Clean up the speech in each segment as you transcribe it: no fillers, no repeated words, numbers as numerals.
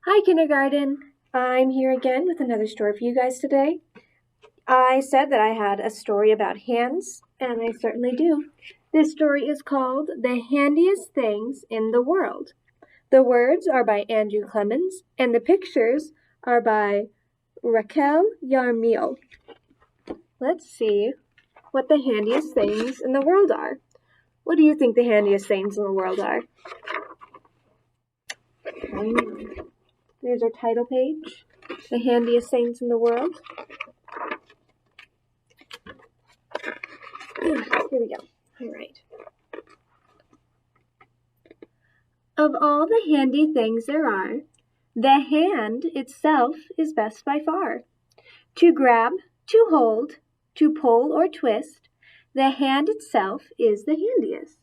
Hi, kindergarten. I'm here again with another story for you guys today. I said that I had a story about hands, and I certainly do. This story is called The Handiest Things in the World. The words are by Andrew Clements, and the pictures are by Raquel Yarmil. Let's see what the handiest things in the world are. What do you think the handiest things in the world are? There's our title page. The handiest things in the world. Here we go. All right. Of all the handy things there are, the hand itself is best by far. To grab, to hold, to pull or twist, the hand itself is the handiest.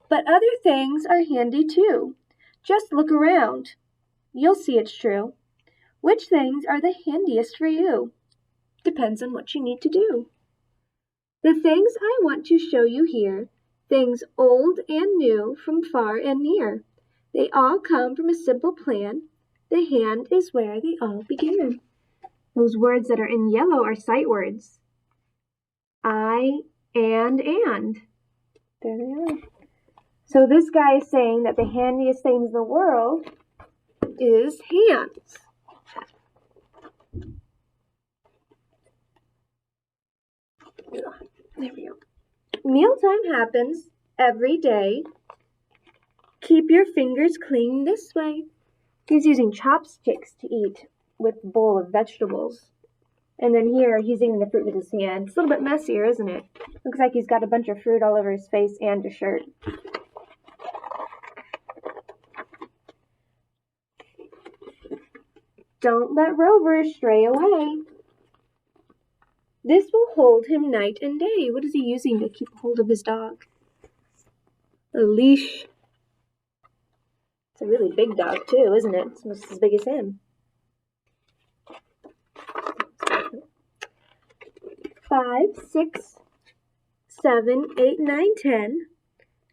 But other things are handy too. Just look around. You'll see it's true. Which things are the handiest for you? Depends on what you need to do. The things I want to show you here, things old and new from far and near. They all come from a simple plan. The hand is where they all begin. Those words that are in yellow are sight words. I and. There they are. So this guy is saying that the handiest things in the world is hands. There we go. Mealtime happens every day. Keep your fingers clean this way. He's using chopsticks to eat with a bowl of vegetables. And then here, he's eating the fruit with his hand. It's a little bit messier, isn't it? Looks like he's got a bunch of fruit all over his face and his shirt. Don't let Rover stray away. This will hold him night and day. What is he using to keep hold of his dog? A leash. It's a really big dog too, isn't it? It's almost as big as him. 5, 6, 7, 8, 9, 10.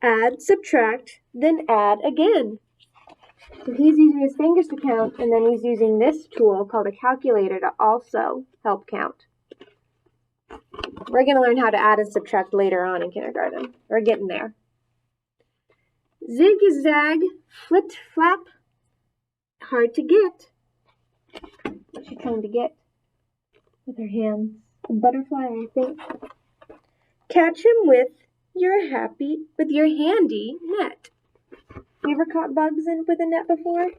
Add, subtract, then add again. So he's using his fingers to count, and then he's using this tool called a calculator to also help count. We're going to learn how to add and subtract later on in kindergarten. We're getting there. Zig, zag, flit, flap. Hard to get. What's she trying to get with her hands? A butterfly, I think. Catch him with your handy net. You ever caught bugs with a net before?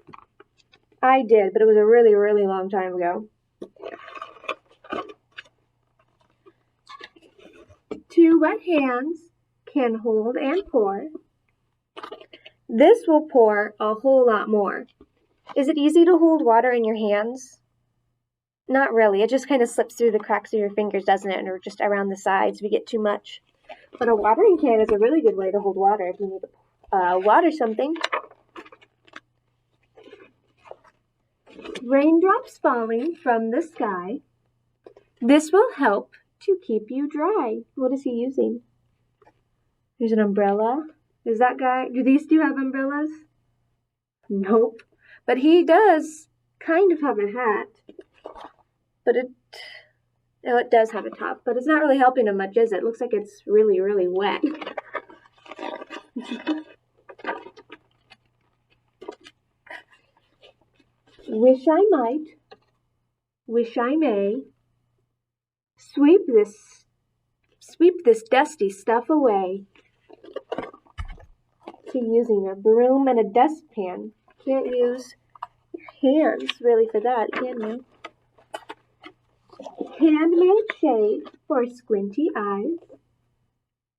I did, but it was a really, really long time ago. Two wet hands can hold and pour. This will pour a whole lot more. Is it easy to hold water in your hands? Not really. It just kind of slips through the cracks of your fingers, doesn't it? Or just around the sides if you get too much. But a watering can is a really good way to hold water if you need to water something. Raindrops falling from the sky. This will help to keep you dry. What is he using? There's an umbrella. Is that guy? Do these two have umbrellas? Nope. But he does kind of have a hat. But it does have a top. But it's not really helping him much, is it? It looks like it's really, really wet. Wish I might. Wish I may. Sweep this dusty stuff away. So using a broom and a dustpan. Can't use your hands really for that, can you? Handmade shade for squinty eyes.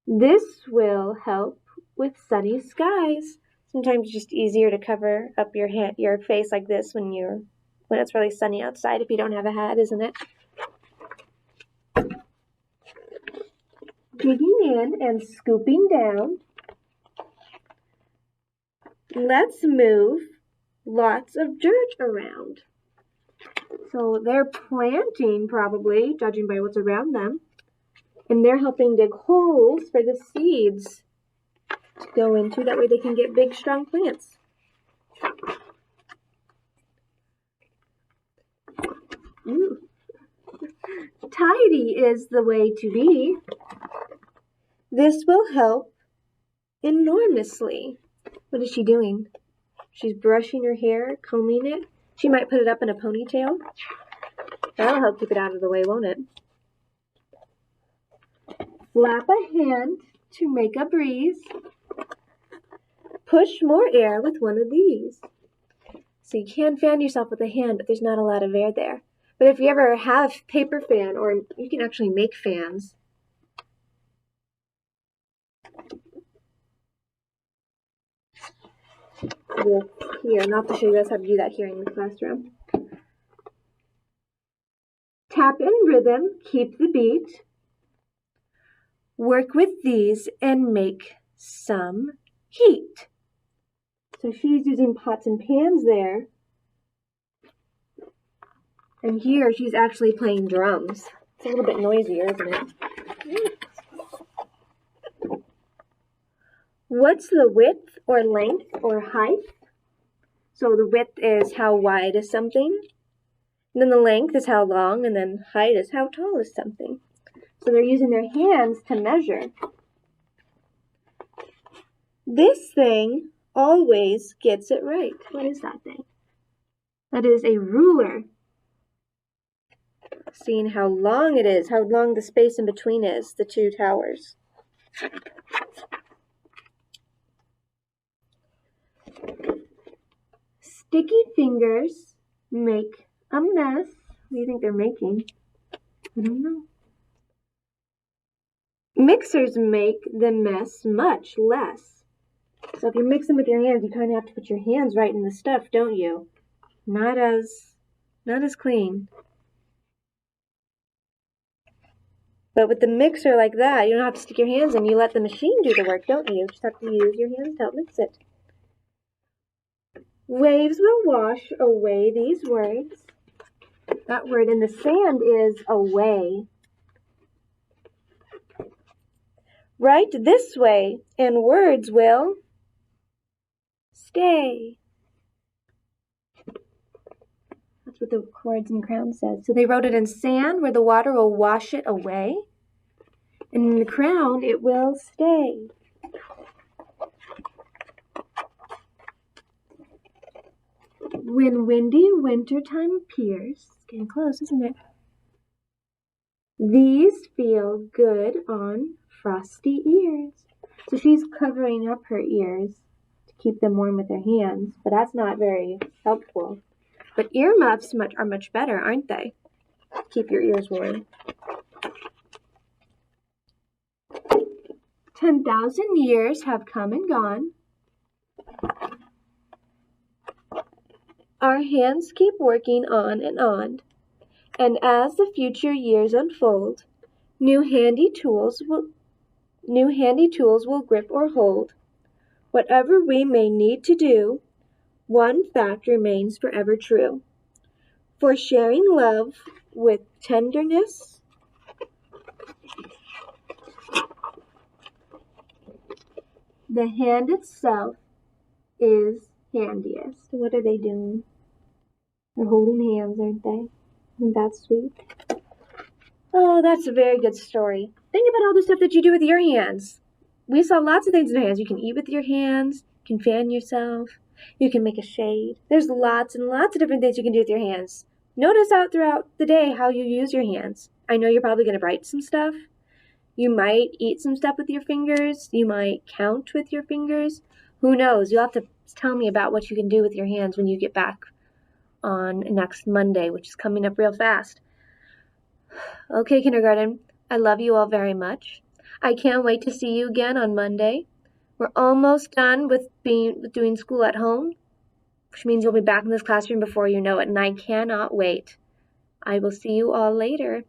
This will help with sunny skies. Sometimes it's just easier to cover up your face like this when it's really sunny outside if you don't have a hat, isn't it? Digging in and scooping down. Let's move lots of dirt around. So they're planting probably, judging by what's around them. And they're helping dig holes for the seeds to go into. That way they can get big, strong plants. tidy is the way to be. This will help enormously. What is she doing? She's brushing her hair, combing it. She might put it up in a ponytail. That'll help keep it out of the way, won't it? Flap a hand to make a breeze. Push more air with one of these. So you can fan yourself with a hand, but there's not a lot of air there. But if you ever have paper fan, or you can actually make fans. Here, not to show you guys how to do that here in the classroom. Tap in rhythm, keep the beat. Work with these and make some heat. So she's using pots and pans there. And here she's actually playing drums. It's a little bit noisier, isn't it? What's the width or length or height? So the width is how wide is something. And then the length is how long, and then height is how tall is something. So they're using their hands to measure. This thing always gets it right. What is that thing? That is a ruler. Seeing how long it is, how long the space in between is, the two towers. Sticky fingers make a mess. What do you think they're making? I don't know. Mixers make the mess much less. So if you're mixing with your hands, you kind of have to put your hands right in the stuff, don't you? Not as clean. But with the mixer like that, you don't have to stick your hands in. You let the machine do the work, don't you? You just have to use your hands to help mix it. Waves will wash away these words. That word in the sand is away. Write this way, and words will stay. That's what the chords and crown says. So they wrote it in sand, where the water will wash it away. And in the crown, it will stay. When windy wintertime appears, it's getting close, isn't it? These feel good on frosty ears. So she's covering up her ears to keep them warm with her hands, but that's not very helpful. But earmuffs are much better, aren't they? Keep your ears warm. 10,000 years have come and gone. Our hands keep working on, and as the future years unfold, new handy tools will grip or hold. Whatever we may need to do, one fact remains forever true. For sharing love with tenderness, the hand itself is handiest. What are they doing? They're holding hands, aren't they? Isn't that sweet? Oh, that's a very good story. Think about all the stuff that you do with your hands. We saw lots of things in our hands. You can eat with your hands. You can fan yourself. You can make a shade. There's lots and lots of different things you can do with your hands. Notice out throughout the day how you use your hands. I know you're probably going to write some stuff. You might eat some stuff with your fingers. You might count with your fingers. Who knows? You'll have to tell me about what you can do with your hands when you get back on next Monday, which is coming up real fast. Okay, kindergarten, I love you all very much. I can't wait to see you again on Monday. We're almost done with doing school at home, which means you'll be back in this classroom before you know it, and I cannot wait. I will see you all later.